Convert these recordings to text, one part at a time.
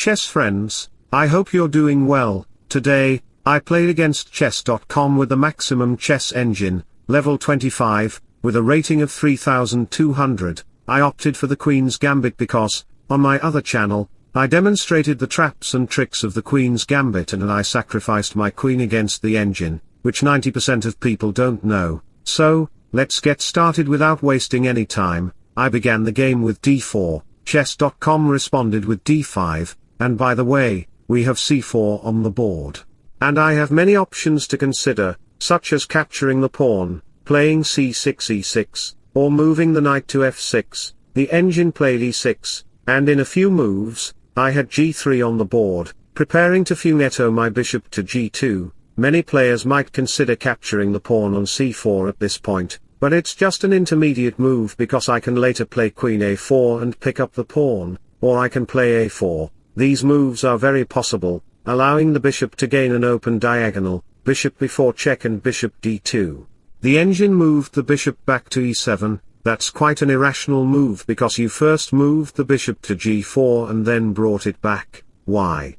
Chess friends, I hope you're doing well. Today, I played against chess.com with the maximum chess engine, level 25, with a rating of 3200. I opted for the Queen's Gambit because, on my other channel, I demonstrated the traps and tricks of the Queen's Gambit and I sacrificed my queen against the engine, which 90% of people don't know. So, let's get started without wasting any time. I began the game with d4, chess.com responded with d5, and by the way, we have c4 on the board. And I have many options to consider, such as capturing the pawn, playing c6 e6, or moving the knight to f6, the engine played e6, and in a few moves, I had g3 on the board, preparing to finetto my bishop to g2. Many players might consider capturing the pawn on c4 at this point, but it's just an intermediate move because I can later play queen a4 and pick up the pawn, or I can play a4. These moves are very possible, allowing the bishop to gain an open diagonal, bishop b4 check and bishop d2. The engine moved the bishop back to e7, that's quite an irrational move because you first moved the bishop to g4 and then brought it back. Why?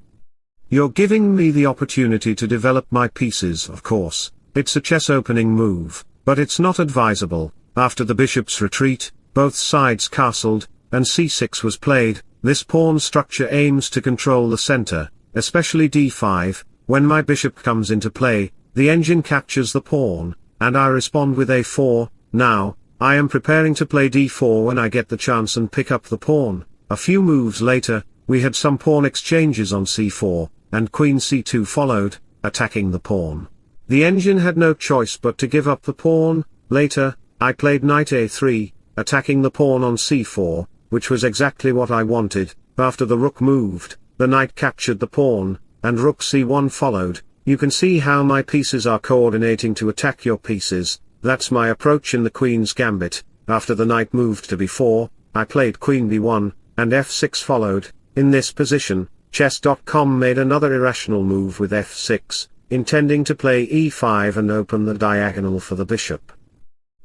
You're giving me the opportunity to develop my pieces, of course. It's a chess opening move, but it's not advisable. After the bishop's retreat, both sides castled, and c6 was played. This pawn structure aims to control the center, especially d5. When my bishop comes into play, the engine captures the pawn, and I respond with a4. Now, I am preparing to play d4 when I get the chance and pick up the pawn. A few moves later, we had some pawn exchanges on c4, and queen c2 followed, attacking the pawn. The engine had no choice but to give up the pawn. Later, I played knight a3, attacking the pawn on c4, which was exactly what I wanted. After the rook moved, the knight captured the pawn, and rook c1 followed. You can see how my pieces are coordinating to attack your pieces. That's my approach in the Queen's Gambit. After the knight moved to b4, I played queen b1, and f6 followed. In this position, chess.com made another irrational move with f6, intending to play e5 and open the diagonal for the bishop.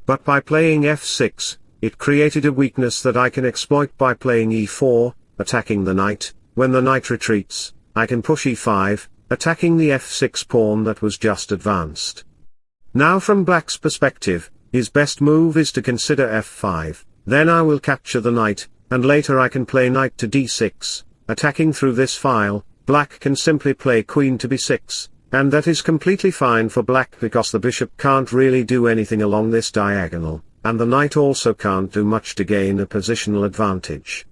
But by playing f6, it created a weakness that I can exploit by playing e4, attacking the knight. When the knight retreats, I can push e5, attacking the f6 pawn that was just advanced. Now from black's perspective, his best move is to consider f5, then I will capture the knight, and later I can play knight to d6, attacking through this file. Black can simply play queen to b6, and that is completely fine for black because the bishop can't really do anything along this diagonal, and the knight also can't do much to gain a positional advantage.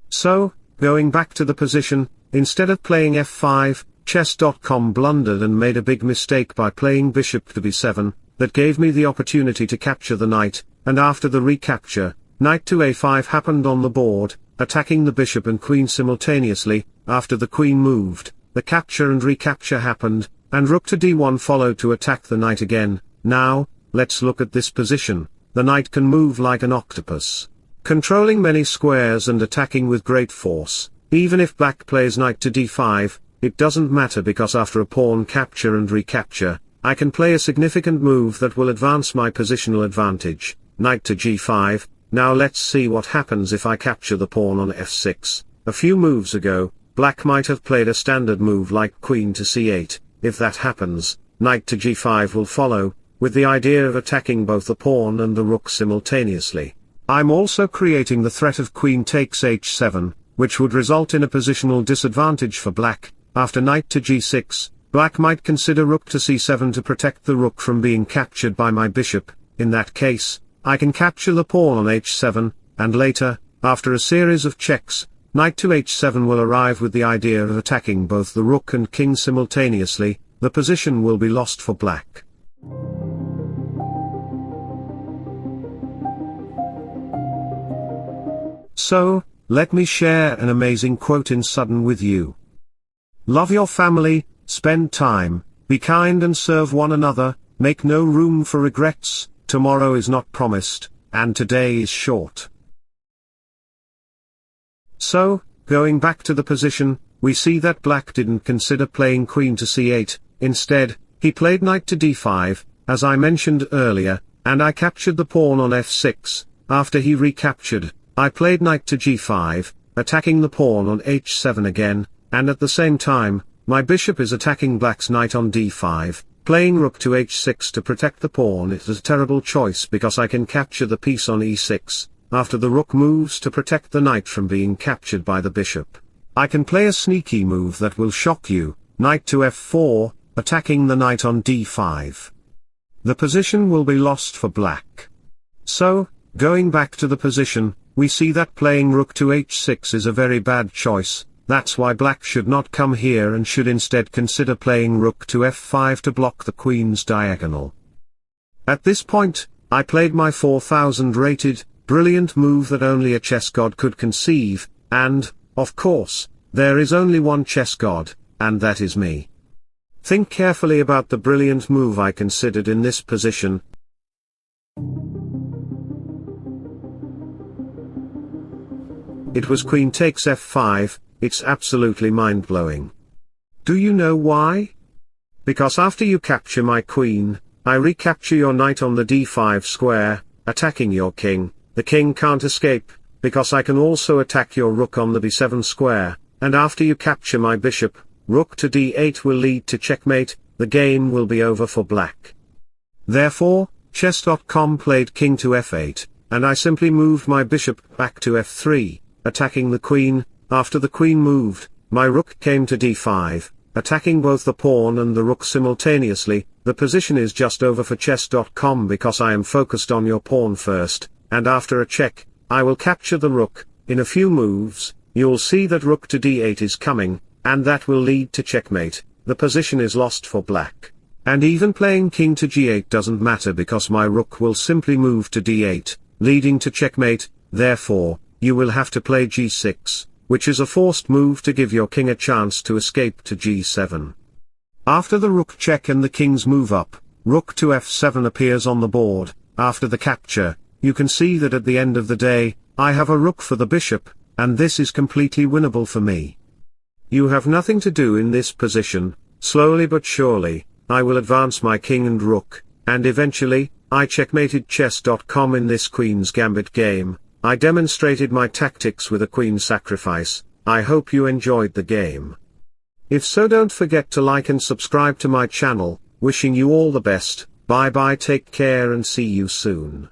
So, going back to the position, instead of playing f5, chess.com blundered and made a big mistake by playing bishop to b7, that gave me the opportunity to capture the knight, and after the recapture, knight to a5 happened on the board, attacking the bishop and queen simultaneously. After the queen moved, the capture and recapture happened, and rook to d1 followed to attack the knight again. Now, let's look at this position. The knight can move like an octopus, controlling many squares and attacking with great force. Even if black plays knight to d5, it doesn't matter because after a pawn capture and recapture, I can play a significant move that will advance my positional advantage, knight to g5. Now let's see what happens if I capture the pawn on f6. A few moves ago, black might have played a standard move like queen to c8. If that happens, knight to g5 will follow, with the idea of attacking both the pawn and the rook simultaneously. I'm also creating the threat of queen takes h7, which would result in a positional disadvantage for black. After knight to g6, black might consider rook to c7 to protect the rook from being captured by my bishop. In that case, I can capture the pawn on h7, and later, after a series of checks, knight to h7 will arrive with the idea of attacking both the rook and king simultaneously. The position will be lost for black. So, let me share an amazing quote in sudden with you. Love your family, spend time, be kind and serve one another, make no room for regrets. Tomorrow is not promised, and today is short. So, going back to the position, we see that black didn't consider playing queen to c8, instead, he played knight to d5, as I mentioned earlier, and I captured the pawn on f6. After he recaptured, I played knight to g5, attacking the pawn on h7 again, and at the same time, my bishop is attacking black's knight on d5, playing rook to h6 to protect the pawn. It is a terrible choice because I can capture the piece on e6, after the rook moves to protect the knight from being captured by the bishop. I can play a sneaky move that will shock you, knight to f4, attacking the knight on d5. The position will be lost for black. So, going back to the position, we see that playing rook to h6 is a very bad choice. That's why black should not come here and should instead consider playing rook to f5 to block the queen's diagonal. At this point, I played my 4000 rated, brilliant move that only a chess god could conceive, and, of course, there is only one chess god, and that is me. Think carefully about the brilliant move I considered in this position. It was queen takes f5, it's absolutely mind-blowing. Do you know why? Because after you capture my queen, I recapture your knight on the d5 square, attacking your king. The king can't escape, because I can also attack your rook on the b7 square, and after you capture my bishop, rook to d8 will lead to checkmate. The game will be over for black. Therefore, chess.com played king to f8, and I simply moved my bishop back to f3, attacking the queen. After the queen moved, my rook came to d5, attacking both the pawn and the rook simultaneously. The position is just over for chess.com because I am focused on your pawn first, and after a check, I will capture the rook. In a few moves, you'll see that rook to d8 is coming, and that will lead to checkmate. The position is lost for black. And even playing king to g8 doesn't matter because my rook will simply move to d8, leading to checkmate. Therefore, you will have to play g6, which is a forced move to give your king a chance to escape to g7. After the rook check and the king's move up, rook to f7 appears on the board. After the capture, you can see that at the end of the day, I have a rook for the bishop, and this is completely winnable for me. You have nothing to do in this position. Slowly but surely, I will advance my king and rook, and eventually, I checkmated chess.com in this queen's gambit game. I demonstrated my tactics with a queen sacrifice. I hope you enjoyed the game. If so, don't forget to like and subscribe to my channel. Wishing you all the best. Bye bye, take care and see you soon.